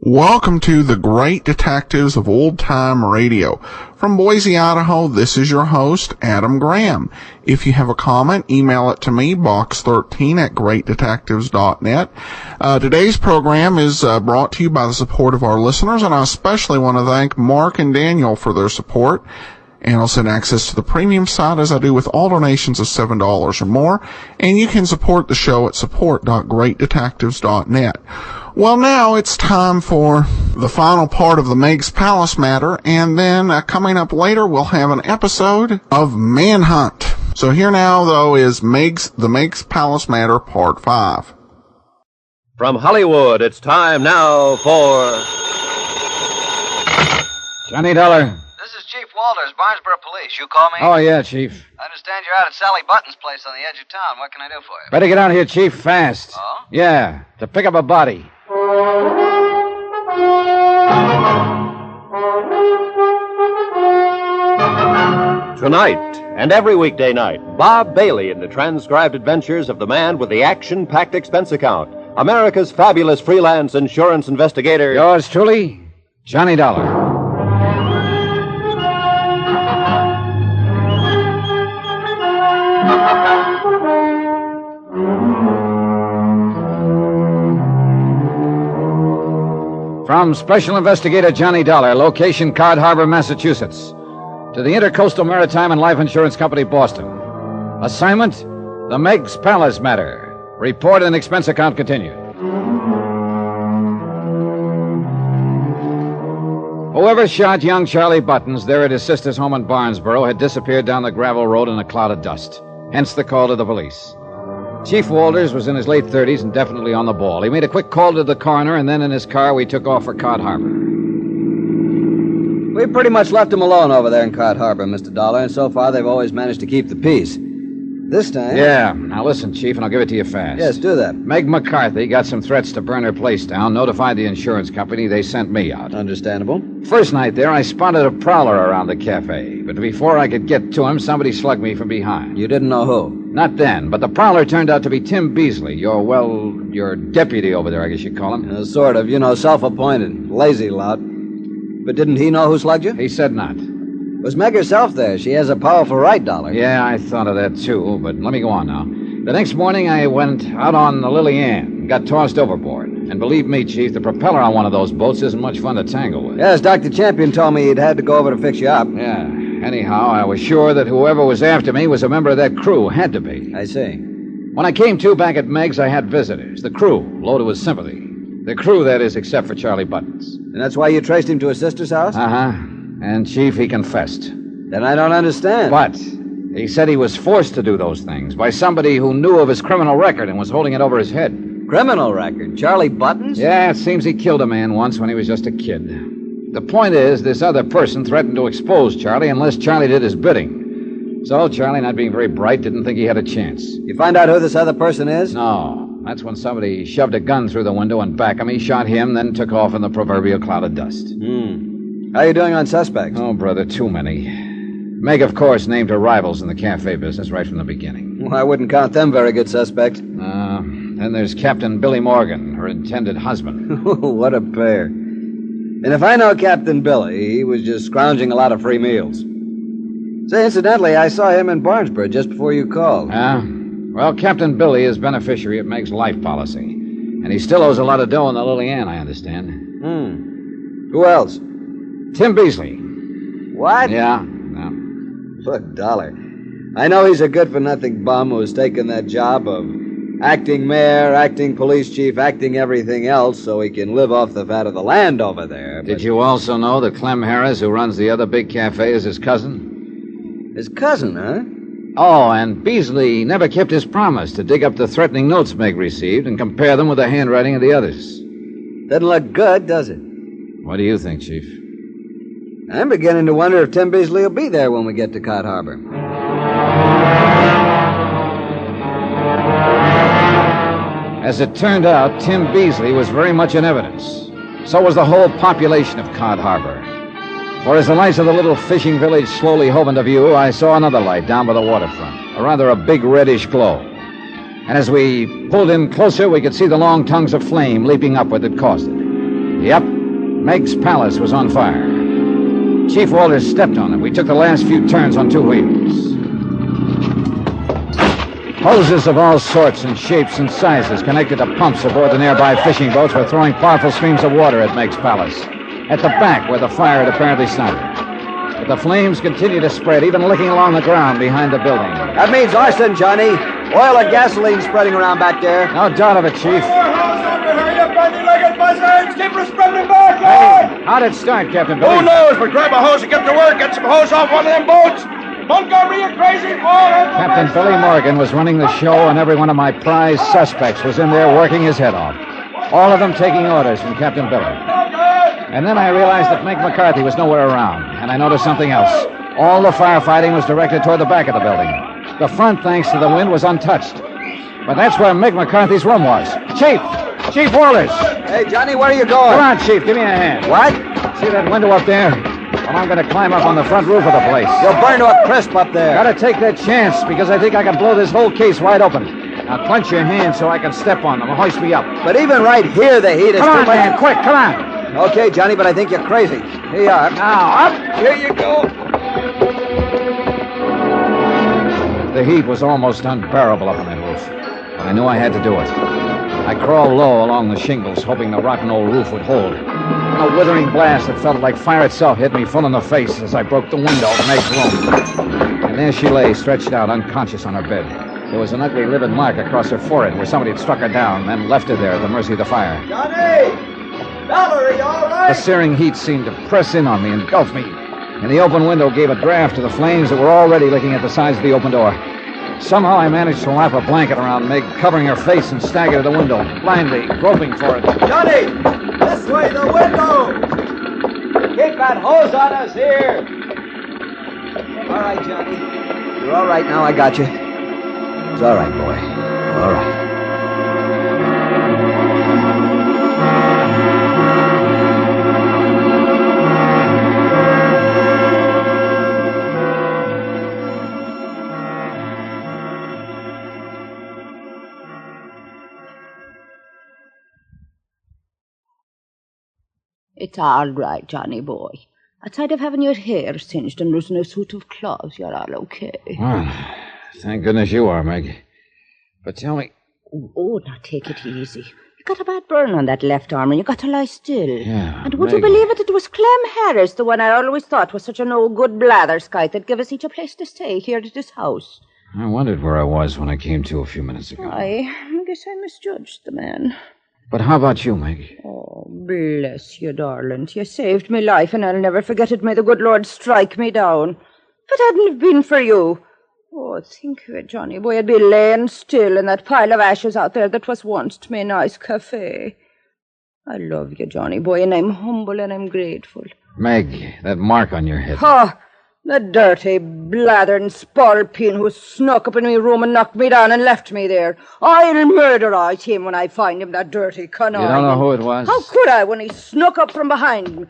Welcome to the Great Detectives of Old Time Radio. From Boise, Idaho, this is your host, Adam Graham. If you have a comment, email it to me, box13@greatdetectives.net. Today's program is brought to you by the support of our listeners, and I especially want to thank Mark and Daniel for their support. And I'll send access to the premium site as I do with all donations of $7 or more. And you can support the show at support.greatdetectives.net. Well, now it's time for the final part of the Meigs Palace matter. And then coming up later, we'll have an episode of Manhunt. So here now, though, is the Meigs Palace matter part 5. From Hollywood, it's time now for Johnny Dollar. Chief Walters, Barnesboro Police. You call me? Oh, yeah, Chief. I understand you're out at Sally Button's place on the edge of town. What can I do for you? Better get out here, Chief, fast. Oh? Yeah, to pick up a body. Tonight, and every weekday night, Bob Bailey in the transcribed adventures of the man with the action-packed expense account, America's fabulous freelance insurance investigator. Yours truly, Johnny Dollar. From Special Investigator Johnny Dollar, location Cod Harbor, Massachusetts, to the Intercoastal Maritime and Life Insurance Company, Boston. Assignment, the Meigs Palace matter. Report and expense account continued. Whoever shot young Charlie Buttons there at his sister's home in Barnesboro had disappeared down the gravel road in a cloud of dust. Hence the call to the police. Chief Walters was in his late 30s and definitely on the ball. He made a quick call to the coroner, and then in his car we took off for Cod Harbor. We pretty much left him alone over there in Cod Harbor, Mr. Dollar, and so far they've always managed to keep the peace. This time... Yeah. Now listen, Chief, and I'll give it to you fast. Yes, do that. Meg McCarthy got some threats to burn her place down, notified the insurance company. They sent me out. Understandable. First night there, I spotted a prowler around the cafe, but before I could get to him, somebody slugged me from behind. You didn't know who? Not then, but the prowler turned out to be Tim Beasley, your deputy over there, I guess you'd call him. Sort of, self-appointed. Lazy lout. But didn't he know who slugged you? He said not. Was Meg herself there? She has a powerful right, Dollar. Yeah, I thought of that, too, but let me go on now. The next morning, I went out on the Lily Ann and got tossed overboard. And believe me, Chief, the propeller on one of those boats isn't much fun to tangle with. Yes, Dr. Champion told me he'd had to go over to fix you up. Yeah. Anyhow, I was sure that whoever was after me was a member of that crew. Had to be. I see. When I came to back at Meg's, I had visitors. The crew, loaded with sympathy. The crew, that is, except for Charlie Buttons. And that's why you traced him to his sister's house? Uh-huh. And, Chief, he confessed. Then I don't understand. But he said he was forced to do those things by somebody who knew of his criminal record and was holding it over his head. Criminal record? Charlie Buttons? Yeah, it seems he killed a man once when he was just a kid. The point is, this other person threatened to expose Charlie unless Charlie did his bidding. So Charlie, not being very bright, didn't think he had a chance. You find out who this other person is? No. That's when somebody shoved a gun through the window and back of me, shot him, then took off in the proverbial cloud of dust. How are you doing on suspects? Oh, brother, too many. Meg, of course, named her rivals in the cafe business right from the beginning. Well, I wouldn't count them very good suspects. Then there's Captain Billy Morgan, her intended husband. What a pair. And if I know Captain Billy, he was just scrounging a lot of free meals. Say, incidentally, I saw him in Barnesboro just before you called. Well, Captain Billy is beneficiary of Meg's life policy. And he still owes a lot of dough on the Lily Ann, I understand. Who else? Tim Beasley. What? Yeah. Look, Dollar, I know he's a good-for-nothing bum who's taken that job of acting mayor, acting police chief, acting everything else so he can live off the fat of the land over there. Did you also know that Clem Harris, who runs the other big cafe, is his cousin? His cousin, huh? Oh, and Beasley never kept his promise to dig up the threatening notes Meg received and compare them with the handwriting of the others. Doesn't look good, does it? What do you think, Chief? I'm beginning to wonder if Tim Beasley will be there when we get to Cod Harbor. As it turned out, Tim Beasley was very much in evidence. So was the whole population of Cod Harbor. For as the lights of the little fishing village slowly hove into view, I saw another light down by the waterfront, a big reddish glow. And as we pulled in closer, we could see the long tongues of flame leaping upward that caused it. Yep, Meg's palace was on fire. Chief Walters stepped on it. We took the last few turns on two wheels. Hoses of all sorts and shapes and sizes connected to pumps aboard the nearby fishing boats were throwing powerful streams of water at Meg's palace, at the back where the fire had apparently started. But the flames continued to spread, even licking along the ground behind the building. That means arson, Johnny. Oil and gasoline spreading around back there. No doubt of it, Chief. Hey, how'd it start, Captain Billy? Who knows? But grab a hose and get to work. Get some hose off one of them boats. Montgomery, you crazy fool! Captain Billy Morgan was running the show, and every one of my prize suspects was in there working his head off. All of them taking orders from Captain Billy. And then I realized that Meg McCarthy was nowhere around, and I noticed something else. All the firefighting was directed toward the back of the building. The front, thanks to the wind, was untouched. But that's where Meg McCarthy's room was. Chief Walters! Hey, Johnny, where are you going? Come on, Chief, give me a hand. What? See that window up there? Well, I'm going to climb up on the front roof of the place. You'll burn to a crisp up there. Gotta take that chance, because I think I can blow this whole case wide open. Now, clench your hands so I can step on them and hoist me up. But even right here, the heat is Come too on, much. man, quick, come on. Okay, Johnny, but I think you're crazy. Here you are. Now, up. Here you go. The heat was almost unbearable up on that roof, but I knew I had to do it. I crawled low along the shingles, hoping the rotten old roof would hold. A withering blast that felt like fire itself hit me full in the face as I broke the window of Meg's room. And there she lay, stretched out, unconscious on her bed. There was an ugly livid mark across her forehead where somebody had struck her down and then left her there at the mercy of the fire. Johnny! Valerie, all right? The searing heat seemed to press in on me, engulf me. And the open window gave a draft to the flames that were already licking at the sides of the open door. Somehow I managed to wrap a blanket around Meg, covering her face, and stagger to the window, blindly groping for it. Johnny! This way, the window! Keep that hose on us here! All right, Johnny. You're all right now. I got you. It's all right, boy. All right. It's all right, Johnny boy. Outside of having your hair singed and losing a suit of clothes, you're all okay. Well, thank goodness you are, Meg. But tell me... Oh, now take it easy. You got a bad burn on that left arm and you got to lie still. Yeah, And would Meg. you believe it was Clem Harris, the one I always thought was such a no-good blatherskite that gave us each a place to stay here at this house. I wondered where I was when I came to a few minutes ago. I guess I misjudged the man. But how about you, Meg? Oh, bless you, darling. You saved me life, and I'll never forget it. May the good Lord strike me down. If it hadn't have been for you... Oh, think of it, Johnny boy. I'd be laying still in that pile of ashes out there that was once my nice cafe. I love you, Johnny boy, and I'm humble and I'm grateful. Meg, that mark on your head. Oh, the dirty, blathering spalpeen who snuck up in my room and knocked me down and left me there. I'll murderize him when I find him, that dirty conniving. You don't know who it was? How could I when he snuck up from behind me?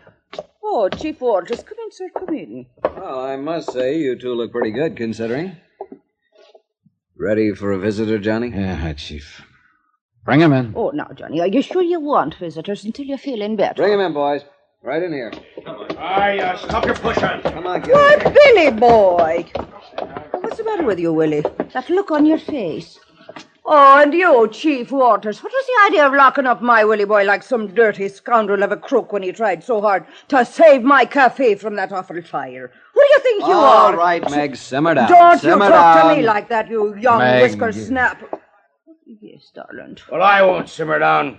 Oh, Chief Walters, come in, sir, come in. Well, I must say, you two look pretty good, considering. Ready for a visitor, Johnny? Yeah, hi, Chief. Bring him in. Oh, now, Johnny, are you sure you want visitors until you're feeling better? Bring him in, boys. Right in here. Stop your pushing. Come on, kid. Why, Billy boy! What's the matter with you, Willie? That look on your face. Oh, and you, Chief Walters, what was the idea of locking up my Willie boy like some dirty scoundrel of a crook when he tried so hard to save my cafe from that awful fire? Who do you think you are? All right, Meg, simmer down. Don't simmer you talk down. to me like that, you young Meg. whisker snap. Yes, darling. Well, I won't simmer down.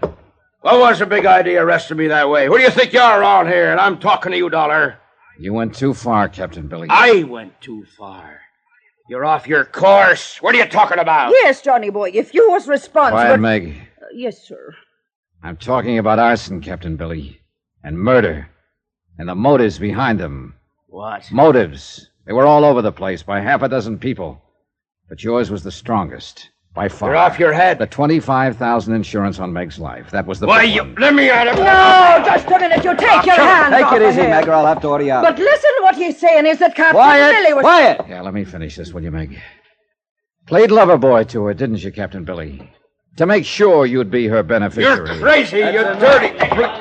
What was the big idea arresting me that way? Who do you think you are around here? And I'm talking to you, Dollar. You went too far, Captain Billy. I went too far. You're off your course. What are you talking about? Yes, Johnny boy, if you was responsible... Quiet, Meg. Yes, sir. I'm talking about arson, Captain Billy, and murder, and the motives behind them. What? Motives. They were all over the place by half a dozen people. But yours was the strongest. By far. You're off your head. The $25,000 insurance on Meg's life. That was the Why, big you... one. Let me at him. No, just a minute. You take your hands off Take it easy, of him. Meg, or I'll have to order you out. But listen to what he's saying is that Captain Quiet! Billy was... Quiet! Yeah, let me finish this, will you, Meg? Played lover boy to her, didn't you, Captain Billy? To make sure you'd be her You're beneficiary. crazy, you dirty...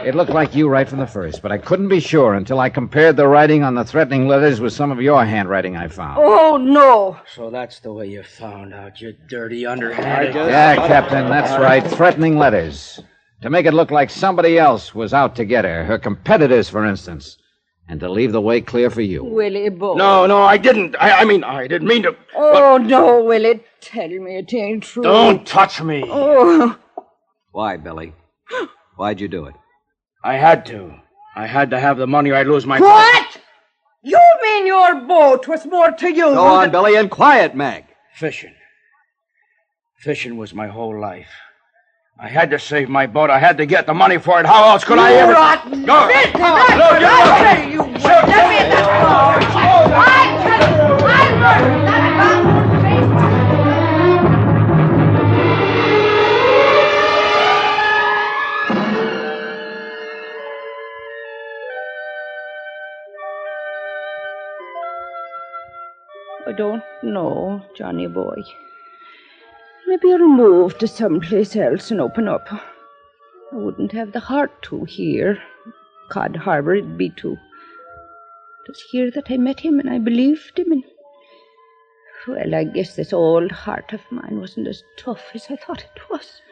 It looked like you right from the first, but I couldn't be sure until I compared the writing on the threatening letters with some of your handwriting I found. Oh, no. So that's the way you found out, you dirty underhanded... Yeah, Captain, that's right. Threatening letters. To make it look like somebody else was out to get her. Her competitors, for instance. And to leave the way clear for you. Willie boy. No, I didn't. I mean, I didn't mean to... Oh, no, Willie. Tell me it ain't true. Don't touch me. Oh. Why, Billy? Why'd you do it? I had to. I had to have the money or I'd lose my... What? You mean your boat was more to you? Go on, Billy, and quiet, Meg. Fishing. Fishing was my whole life. I had to save my boat. I had to get the money for it. How else could I ever... rotten Go! filthy Come on, bastard! no, I say you would. Let me in that car. I'll murder that I don't know, Johnny boy. Maybe I'll move to someplace else and open up. I wouldn't have the heart to here. Cod Harbor it'd be too. It was here that I met him and I believed him and... Well, I guess this old heart of mine wasn't as tough as I thought it was.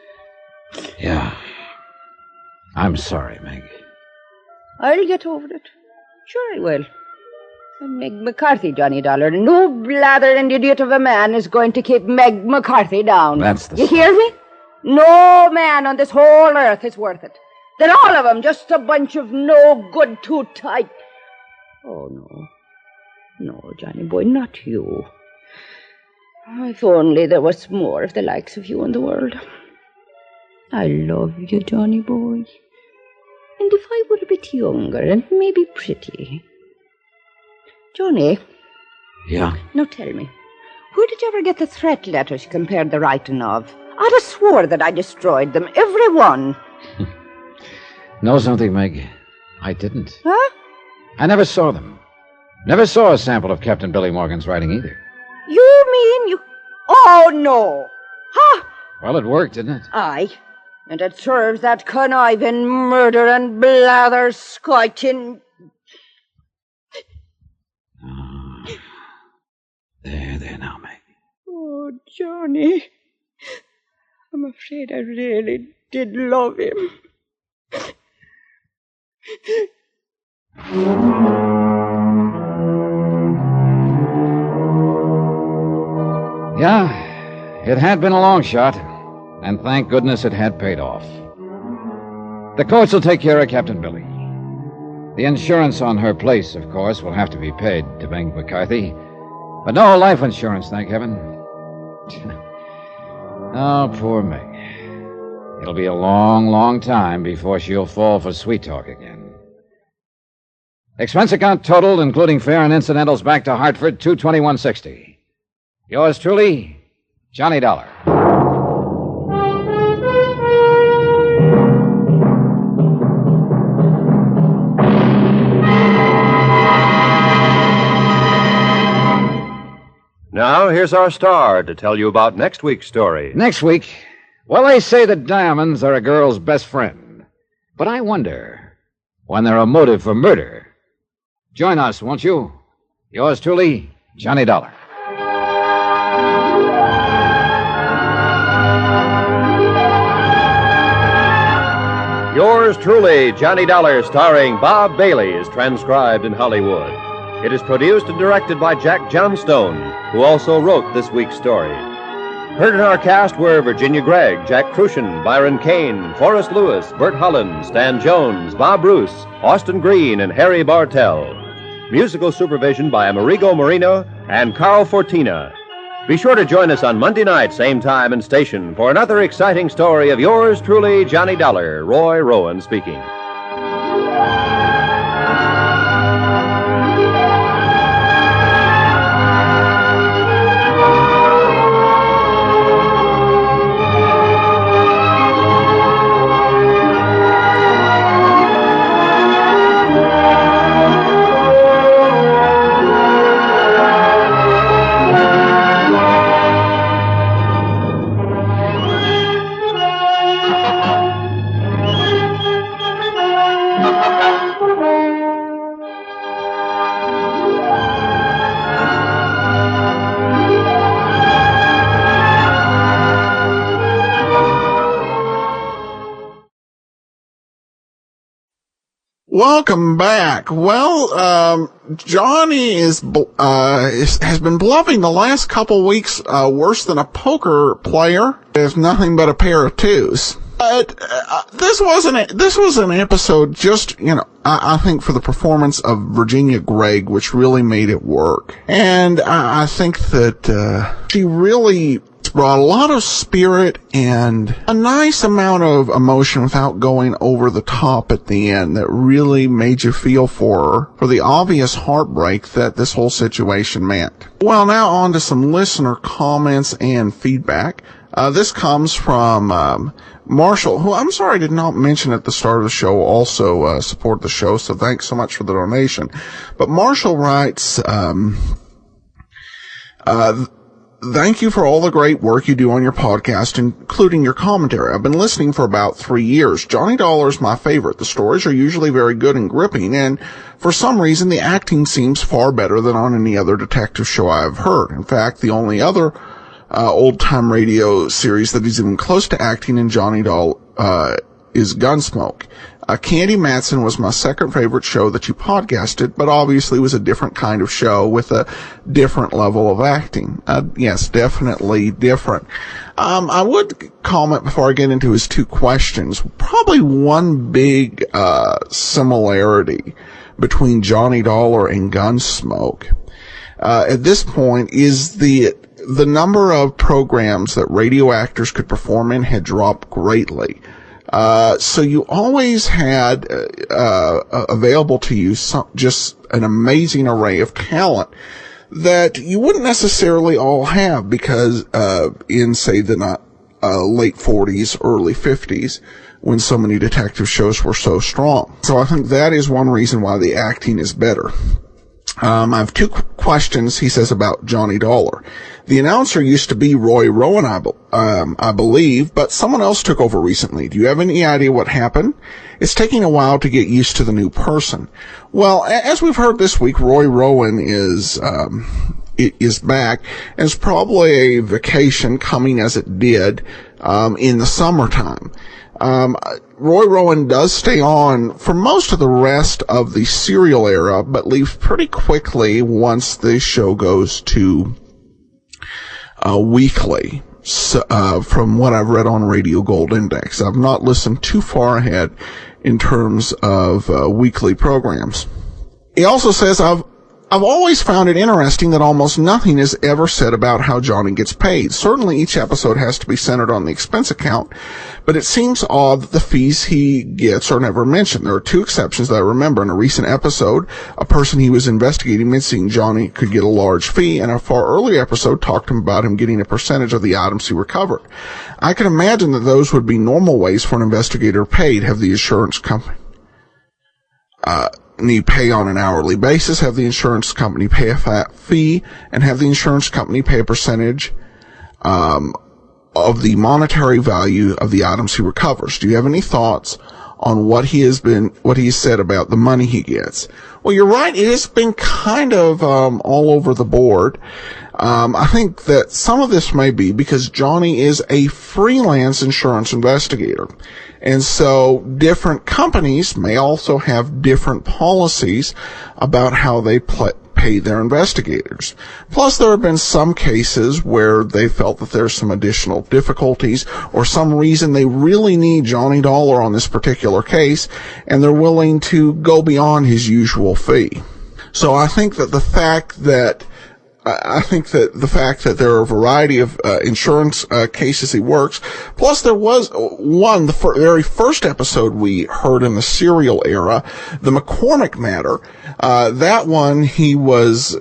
Yeah. I'm sorry, Meg. I'll get over it. Sure I will. I'm Meg McCarthy, Johnny Dollar. No blathering idiot of a man is going to keep Meg McCarthy down. That's the... You hear me? No man on this whole earth is worth it. They're all of them just a bunch of no good, too tight. Oh, no. No, Johnny boy, not you. If only there was more of the likes of you in the world. I love you, Johnny boy. And if I were a bit younger and maybe pretty... Johnny. Yeah? Now tell me, where did you ever get the threat letters you compared the writing of? I'd have swore that I destroyed them, every one. Know something, Meg? I didn't. Huh? I never saw them. Never saw a sample of Captain Billy Morgan's writing either. You mean you... Oh, no. Huh? Well, it worked, didn't it? Aye. And it serves that conniving murder and blather scoiting... There now, Meg. Oh, Johnny. I'm afraid I really did love him. Yeah, it had been a long shot, and thank goodness it had paid off. The courts will take care of Captain Billy. The insurance on her place, of course, will have to be paid to Meg McCarthy, but no life insurance, thank heaven. Oh, poor Meg. It'll be a long, long time before she'll fall for sweet talk again. Expense account totaled, including fare and incidentals, back to Hartford, $221.60. Yours truly, Johnny Dollar. Now, here's our star to tell you about next week's story. Next week, well, they say that diamonds are a girl's best friend. But I wonder when they're a motive for murder. Join us, won't you? Yours truly, Johnny Dollar. Yours truly, Johnny Dollar, starring Bob Bailey, is transcribed in Hollywood. It is produced and directed by Jack Johnstone, who also wrote this week's story. Heard in our cast were Virginia Gregg, Jack Crucian, Byron Kane, Forrest Lewis, Bert Holland, Stan Jones, Bob Bruce, Austin Green, and Harry Bartell. Musical supervision by Amerigo Marino and Carl Fortina. Be sure to join us on Monday night, same time and station, for another exciting story of yours truly, Johnny Dollar. Roy Rowan speaking. Welcome back. Well, Johnny has been bluffing the last couple weeks, worse than a poker player. There's nothing but a pair of twos. But, this was an episode just, I think for the performance of Virginia Gregg, which really made it work. And I think that, she really brought a lot of spirit and a nice amount of emotion without going over the top at the end that really made you feel for her, for the obvious heartbreak that this whole situation meant. Well, now on to some listener comments and feedback. This comes from Marshall, who I'm sorry I did not mention at the start of the show, also support the show, so thanks so much for the donation. But Marshall writes, thank you for all the great work you do on your podcast, including your commentary. I've been listening for about 3 years. Johnny Dollar is my favorite. The stories are usually very good and gripping, and for some reason the acting seems far better than on any other detective show I have heard. In fact, the only other old-time radio series that is even close to acting in Johnny Doll is Gunsmoke. Candy Matson was my second favorite show that you podcasted, but obviously was a different kind of show with a different level of acting. Yes, definitely different. I would comment before I get into his two questions. Probably one big similarity between Johnny Dollar and Gunsmoke at this point is the number of programs that radio actors could perform in had dropped greatly. So you always had available to you just an amazing array of talent that you wouldn't necessarily all have because in, say, the late 40s, early 50s, when so many detective shows were so strong. So I think that is one reason why the acting is better. I have two questions, he says, about Johnny Dollar. The announcer used to be Roy Rowan, I believe, but someone else took over recently. Do you have any idea what happened? It's taking a while to get used to the new person. Well, as we've heard this week, Roy Rowan is back, and it's probably a vacation coming as it did in the summertime. Roy Rowan does stay on for most of the rest of the serial era, but leaves pretty quickly once the show goes to weekly, from what I've read on Radio Gold Index. I've not listened too far ahead in terms of weekly programs. He also says, I've always found it interesting that almost nothing is ever said about how Johnny gets paid. Certainly each episode has to be centered on the expense account, but it seems odd that the fees he gets are never mentioned. There are two exceptions that I remember. In a recent episode, a person he was investigating mentioned Johnny could get a large fee, and a far earlier episode talked about him getting a percentage of the items he recovered. I can imagine that those would be normal ways for an investigator paid. Have the insurance company pay on an hourly basis, have the insurance company pay a flat fee, and have the insurance company pay a percentage of the monetary value of the items he recovers. Do you have any thoughts on what he said about the money he gets? Well, you're right. It has been kind of all over the board. I think that some of this may be because Johnny is a freelance insurance investigator. And so different companies may also have different policies about how they pay their investigators. Plus, there have been some cases where they felt that there's some additional difficulties or some reason they really need Johnny Dollar on this particular case, and they're willing to go beyond his usual fee. So I think that the fact that there are a variety of insurance cases he works, plus there was one, the very first episode we heard in the serial era, the McCormick matter. That one he was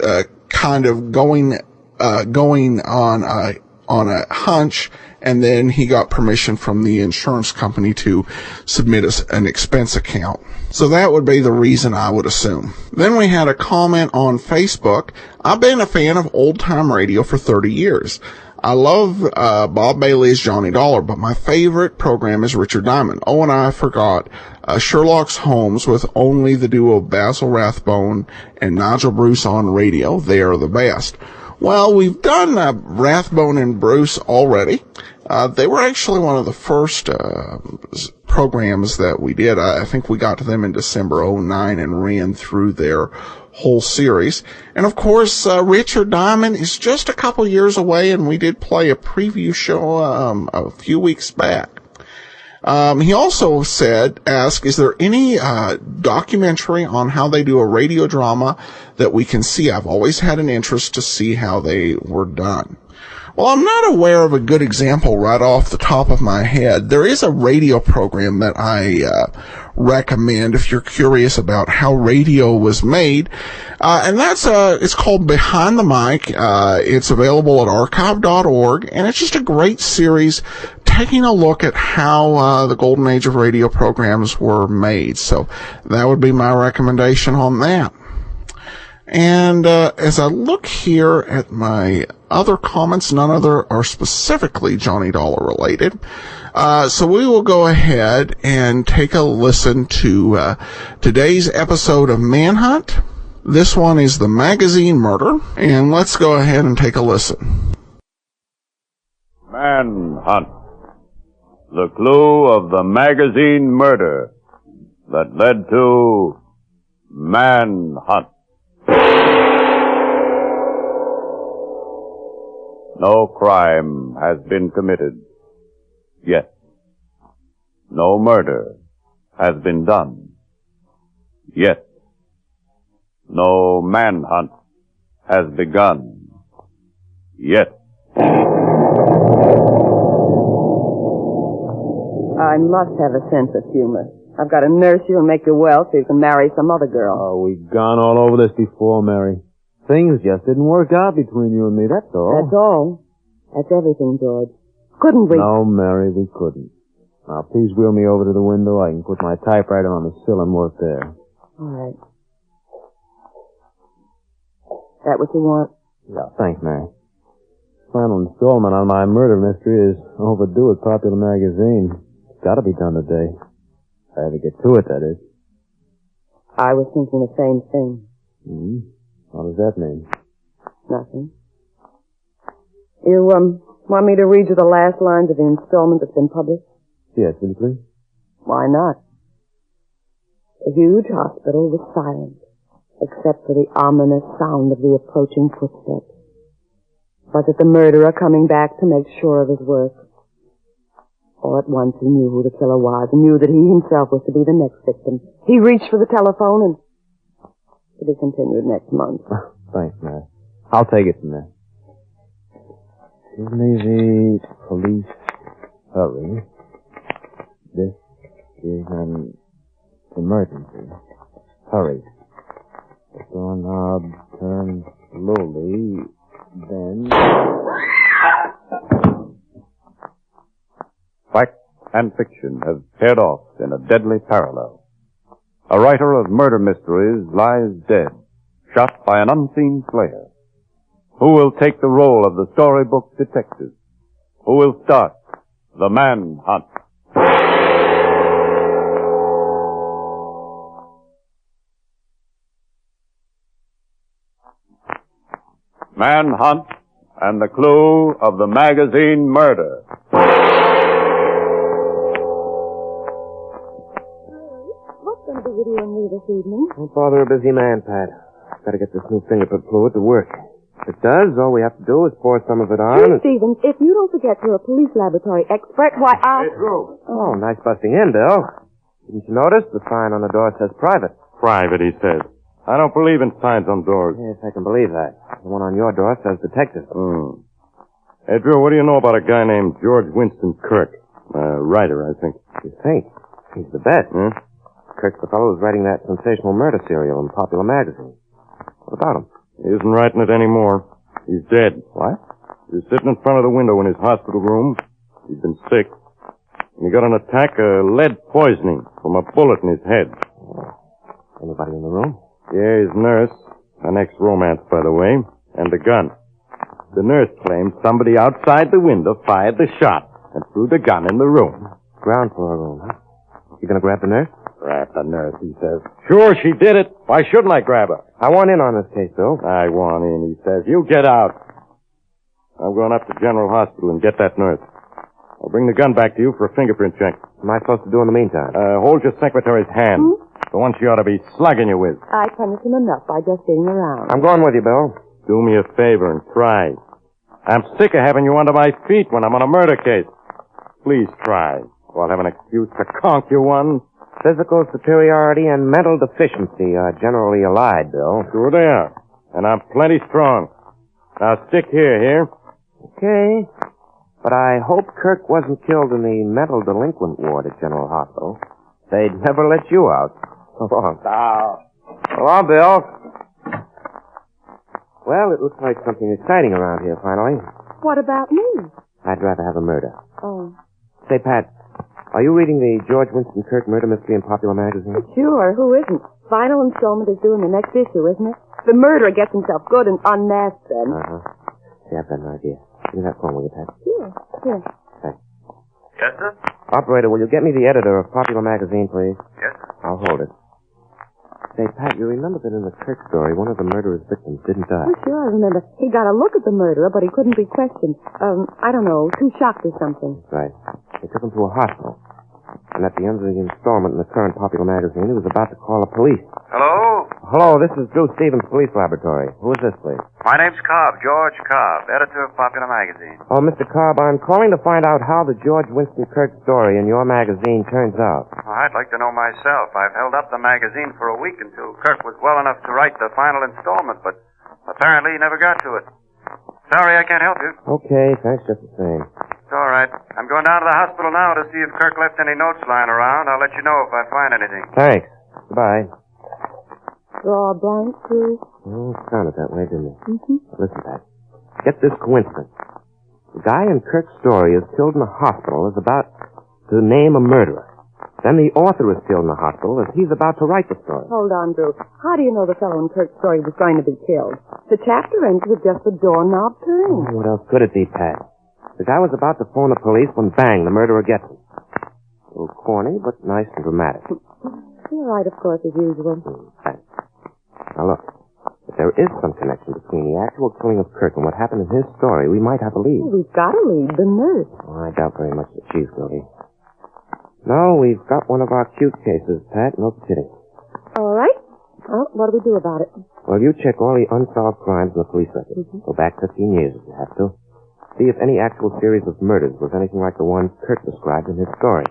kind of going on a hunch, and then he got permission from the insurance company to submit an expense account. So that would be the reason, I would assume. Then we had a comment on Facebook. I've been a fan of old-time radio for 30 years. I love Bob Bailey's Johnny Dollar, but my favorite program is Richard Diamond. Oh, and I forgot Sherlock Holmes with only the duo of Basil Rathbone and Nigel Bruce on radio. They are the best. Well, we've done Rathbone and Bruce already, They were actually one of the first programs that we did. I think we got to them in December '09 and ran through their whole series. And of course, Richard Diamond is just a couple years away, and we did play a preview show a few weeks back. He also asked, is there any documentary on how they do a radio drama that we can see? I've always had an interest to see how they were done. Well, I'm not aware of a good example right off the top of my head. There is a radio program that I recommend if you're curious about how radio was made, and that's it's called Behind the Mic. It's available at archive.org, and it's just a great series taking a look at how the golden age of radio programs were made. So that would be my recommendation on that. And as I look here at my other comments, none of them are specifically Johnny Dollar related. So we will go ahead and take a listen to today's episode of Manhunt. This one is the magazine murder, and let's go ahead and take a listen. Manhunt. The clue of the magazine murder that led to Manhunt. No crime has been committed yet. No murder has been done yet. No manhunt has begun yet. I must have a sense of humor. I've got to nurse you and make you well so you can marry some other girl. Oh, we've gone all over this before, Mary. Things just didn't work out between you and me, that's all. That's all. That's everything, George. Couldn't we? No, Mary, we couldn't. Now, please wheel me over to the window. I can put my typewriter on the sill and work there. All right. That what you want? Yeah, thanks, Mary. Final installment on my murder mystery is overdue at Popular Magazine. It's got to be done today. I had to get to it, that is. I was thinking the same thing. Hmm? What does that mean? Nothing. You, want me to read you the last lines of the installment that's been published? Yes, will you please? Why not? The huge hospital was silent, except for the ominous sound of the approaching footsteps. Was it the murderer coming back to make sure of his work? All at once he knew who the killer was and knew that he himself was to be the next victim. He reached for the telephone and to be continued next month. Thanks, Mary. I'll take it from there. Give me the police hurry. This is an emergency. Hurry. The doorknob turns slowly, then... Fact and fiction have paired off in a deadly parallel. A writer of murder mysteries lies dead, shot by an unseen slayer. Who will take the role of the storybook detective? Who will start the manhunt? Manhunt and the clue of the magazine murder. What's going to be with you and me this evening? Don't bother a busy man, Pat. Got to get this new fingerprint fluid to work. If it does, all we have to do is pour some of it on. Hey, Stevens, if you don't forget you're a police laboratory expert, why, I'll... Hey, Drew. Oh, nice busting in, Bill. Didn't you notice? The sign on the door says private. Private, he says. I don't believe in signs on doors. Yes, I can believe that. The one on your door says detective. Hey, Drew, what do you know about a guy named George Winston Kirk? A writer, I think. You think? He's the best. Kirk's the fellow who's writing that sensational murder serial in Popular Magazine. What about him? He isn't writing it anymore. He's dead. What? He was sitting in front of the window in his hospital room. He'd been sick. And he got an attack of lead poisoning from a bullet in his head. Anybody in the room? Yeah, his nurse. An ex-romance, by the way. And a gun. The nurse claims somebody outside the window fired the shot and threw the gun in the room. Ground floor room, huh? You gonna grab the nurse? Grab the nurse, he says. Sure, she did it. Why shouldn't I grab her? I want in on this case, Bill. I want in, he says. You get out. I'm going up to General Hospital and get that nurse. I'll bring the gun back to you for a fingerprint check. What am I supposed to do in the meantime? Hold your secretary's hand. The one she ought to be slugging you with. I punish him enough by just being around. I'm going with you, Bill. Do me a favor and try. I'm sick of having you under my feet when I'm on a murder case. Please try. So I'll have an excuse to conk you one. Physical superiority and mental deficiency are generally allied, Bill. Sure they are. And I'm plenty strong. Now stick here? Okay. But I hope Kirk wasn't killed in the mental delinquent ward at General Hospital. They'd never let you out. So long. Go on, Bill. Well, it looks like something exciting around here, finally. What about me? I'd rather have a murder. Oh. Say, Pat, are you reading the George Winston Kirk murder mystery in Popular Magazine? Sure, who isn't? Final installment is due in the next issue, isn't it? The murderer gets himself good and unmasked then. Uh-huh. See, I've got an idea. Give me that phone, will you, Pat? Sure. Thanks. Yes, sir? Operator, will you get me the editor of Popular Magazine, please? Yes, sir. I'll hold it. Say, Pat, you remember that in the Kirk story, one of the murderer's victims didn't die? Oh, sure, I remember. He got a look at the murderer, but he couldn't be questioned. I don't know, too shocked or something. Right. They took him to a hospital. And at the end of the installment in the current Popular Magazine, he was about to call the police. Hello? Hello, this is Drew Stevens Police Laboratory. Who is this, please? My name's Cobb, George Cobb, editor of Popular Magazine. Oh, Mr. Cobb, I'm calling to find out how the George Winston Kirk story in your magazine turns out. Well, I'd like to know myself. I've held up the magazine for a week until Kirk was well enough to write the final installment, but apparently he never got to it. Sorry, I can't help you. Okay, thanks just the same. It's all right. I'm going down to the hospital now to see if Kirk left any notes lying around. I'll let you know if I find anything. Thanks. Goodbye. Draw a blank, please. Oh, it sounded that way, didn't it? Mm-hmm. Listen, Pat. Get this coincidence. The guy in Kirk's story is killed in a hospital is about to name a murderer. Then the author is killed in the hospital as he's about to write the story. Hold on, Drew. How do you know the fellow in Kirk's story was going to be killed? The chapter ends with just the doorknob turning. Oh, what else could it be, Pat? The guy was about to phone the police when, bang, the murderer gets him. A little corny, but nice and dramatic. You're right, of course, as usual. Thanks. Now, look. If there is some connection between the actual killing of Kirk and what happened in his story, we might have a lead. We've got a lead, the nurse. Oh, I doubt very much that she's guilty. No, we've got one of our cute cases, Pat. No kidding. All right. Well, what do we do about it? Well, you check all the unsolved crimes in the police record. Go back 15 years if you have to. See if any actual series of murders was anything like the one Kirk described in his story.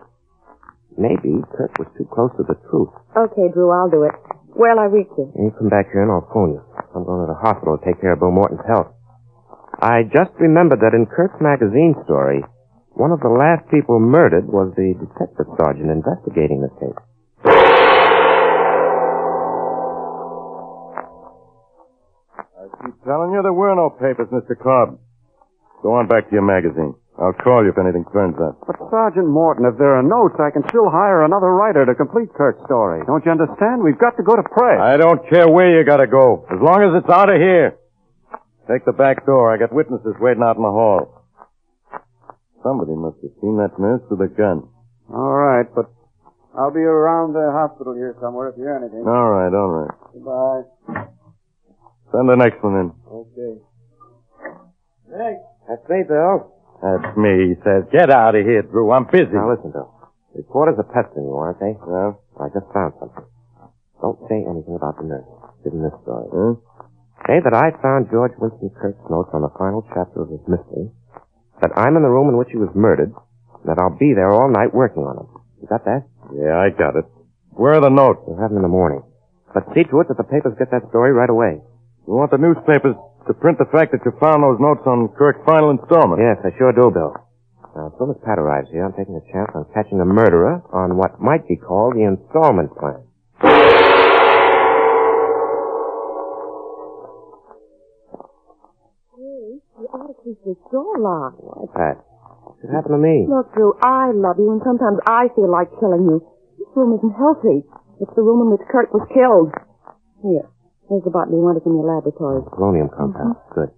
Maybe Kirk was too close to the truth. Okay, Drew, I'll do it. Where'll I reach you? You come back here and I'll phone you. I'm going to the hospital to take care of Bill Morton's health. I just remembered that in Kirk's magazine story, one of the last people murdered was the detective sergeant investigating the case. I keep telling you there were no papers, Mr. Cobb. Go on back to your magazine. I'll call you if anything turns up. But, Sergeant Morton, if there are notes, I can still hire another writer to complete Kirk's story. Don't you understand? We've got to go to press. I don't care where you gotta go, as long as it's out of here. Take the back door. I got witnesses waiting out in the hall. Somebody must have seen that nurse with a gun. All right, but I'll be around the hospital here somewhere if you hear anything. All right. Goodbye. Send the next one in. Okay. That's me, Bill. That's me, he says. Get out of here, Drew. I'm busy. Now, listen, Bill. Reporters are pestering you, aren't they? Well? I just found something. Don't say anything about the nurse. Didn't this story. Huh? Say that I found George Winston Kirk's notes on the final chapter of his mystery, that I'm in the room in which he was murdered, and that I'll be there all night working on him. You got that? Yeah, I got it. Where are the notes? We'll have them in the morning. But see to it that the papers get that story right away. You want the newspapers to print the fact that you found those notes on Kirk's final installment? Yes, I sure do, Bill. Now, as soon as Pat arrives here, I'm taking a chance on catching the murderer on what might be called the installment plan. You ought to keep this door locked. Why, Pat? What happened to me? Look, Drew, I love you, and sometimes I feel like killing you. This room isn't healthy. It's the room in which Kirk was killed. Here, here's the bottle you wanted in your laboratory. Polonium compound. Good.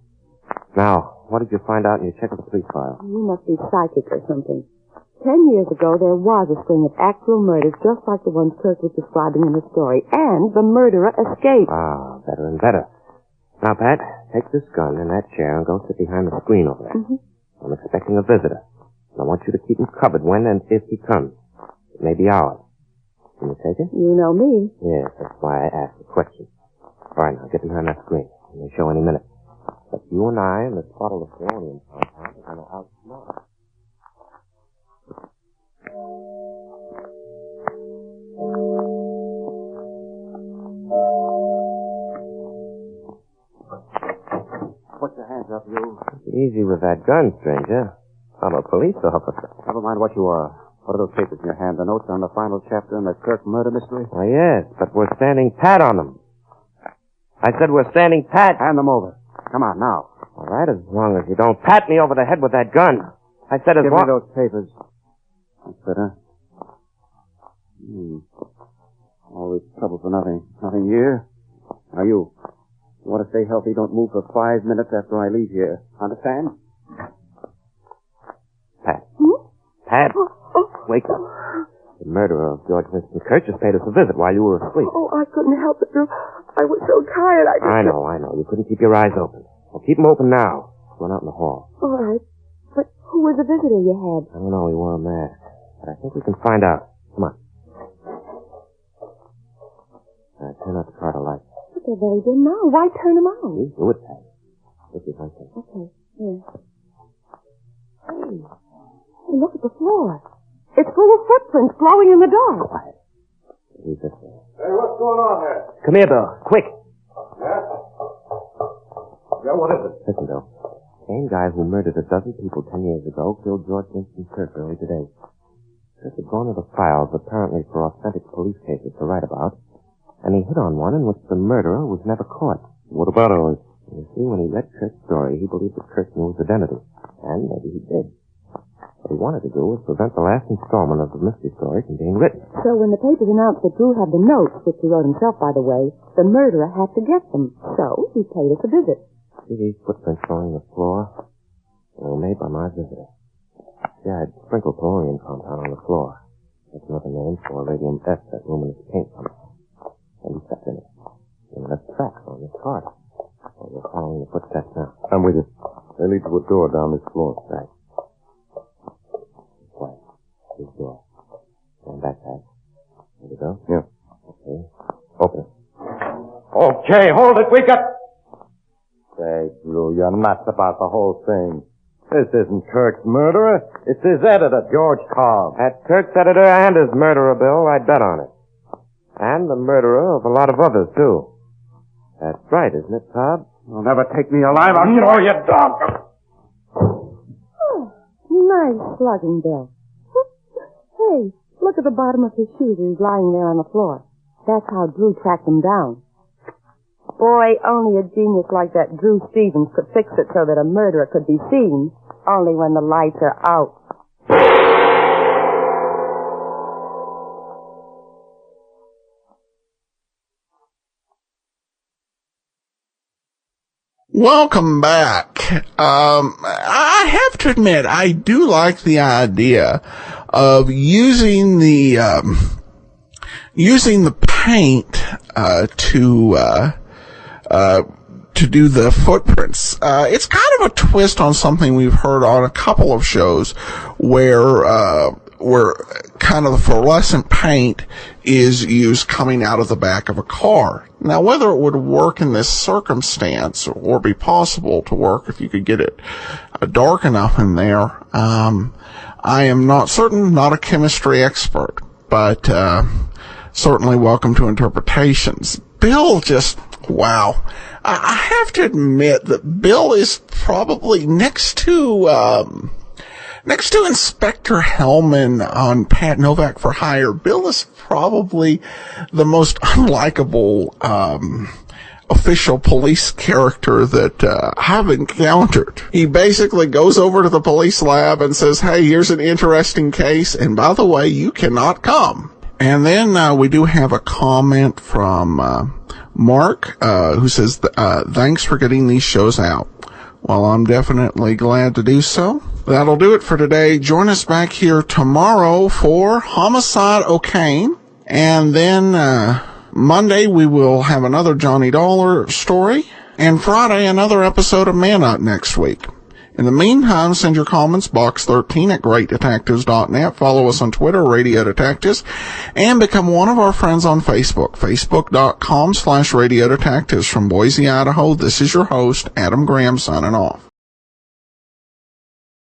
Now, what did you find out in your check of the police file? You must be psychic or something. 10 years ago, there was a string of actual murders just like the ones Kirk was describing in the story, and the murderer escaped. Ah, better and better. Now, Pat, take this gun and that chair and go sit behind the screen over there. I'm expecting a visitor. I want you to keep him covered when and if he comes. It may be hours. Can you take it? You know me. Yes, that's why I asked the question. All right, now get behind that screen. It may show any minute. But you and I and this bottle of polonium compound are going to outsmart. Put your hands up, you. Easy with that gun, stranger. I'm a police officer. Never mind what you are. What are those papers in your hand? The notes on the final chapter in the Kirk murder mystery? Oh, yes, but we're standing pat on them. I said we're standing pat. Hand them over. Come on, now. All right, as long as you don't pat me over the head with that gun. I said as Give long... me those papers. That's better. All this trouble for nothing. Nothing here. Now you want to stay healthy, don't move for 5 minutes after I leave here. Understand? Pat. Pat, wake up. The murderer of George Winston Kirk just paid us a visit while you were asleep. Oh, I couldn't help it, Drew. I was so tired, I know. You couldn't keep your eyes open. Well, keep them open now. Run out in the hall. All right. But who was the visitor you had? I don't know. He wore a mask. But I think we can find out. Come on. Turn out the car to light. But they're very dim now. Why turn them on? You do it, Pat. This is one thing. Okay. Yeah. Hey, look at the floor. It's full of footprints blowing in the dark. Quiet. Leave this way. Hey, what's going on here? Come here, Bill. Quick. Yeah? Yeah, what is it? Listen, Bill. Same guy who murdered a dozen people 10 years ago killed George Winston Kirk early today. Kirk had gone to the files, apparently for authentic police cases to write about, and he hit on one in which the murderer was never caught. What about all this? You see, when he read Kirk's story, he believed that Kirk knew his identity. And maybe he did. What he wanted to do was prevent the last installment of the mystery story from being written. So when the papers announced that Drew had the notes, which he wrote himself, by the way, the murderer had to get them. So he paid us a visit. See these footprints showing the floor? They were made by my visitor. See, I had sprinkled polonium compound on the floor. That's another name for radium S that luminous paint comes from. And he stepped in it. And left tracks on this card. Well, we're following the footsteps now. I'm with you. They lead to a door down this floor. Right. Quiet. This door. Stand back, Pat. There we go. Yeah. Okay. Open it. Okay, hold it. Wake up. Say, Drew, you're nuts about the whole thing. This isn't Kirk's murderer. It's his editor, George Cobb. That's Kirk's editor and his murderer, Bill. I'd bet on it. And the murderer of a lot of others, too. That's right, isn't it, Cobb? You'll never take me alive. I'll No, you don't. Oh, nice slugging, Bill. Hey, look at the bottom of his shoes. He's lying there on the floor. That's how Drew tracked him down. Boy, only a genius like that Drew Stevens could fix it so that a murderer could be seen, only when the lights are out. Welcome back. I have to admit, I do like the idea of using the paint to do the footprints. It's kind of a twist on something we've heard on a couple of shows where kind of the fluorescent paint is used coming out of the back of a car. Now, whether it would work in this circumstance or be possible to work if you could get it dark enough in there, I am not certain, not a chemistry expert, but certainly welcome to interpretations. Bill just, wow. I have to admit that Bill is probably next to Inspector Hellman on Pat Novak for Hire. Bill is probably the most unlikable official police character that I've encountered. He basically goes over to the police lab and says, hey, here's an interesting case, and by the way, you cannot come. And then we do have a comment from Mark, who says, thanks for getting these shows out. Well, I'm definitely glad to do so. That'll do it for today. Join us back here tomorrow for Homicide O'Kane. And then Monday we will have another Johnny Dollar story. And Friday another episode of Manhunt next week. In the meantime, send your comments box 13 at greatdetectives.net. Follow us on Twitter, Radio Detectives, and become one of our friends on Facebook, facebook.com/Radio Detectives. From Boise, Idaho, this is your host, Adam Graham, signing off.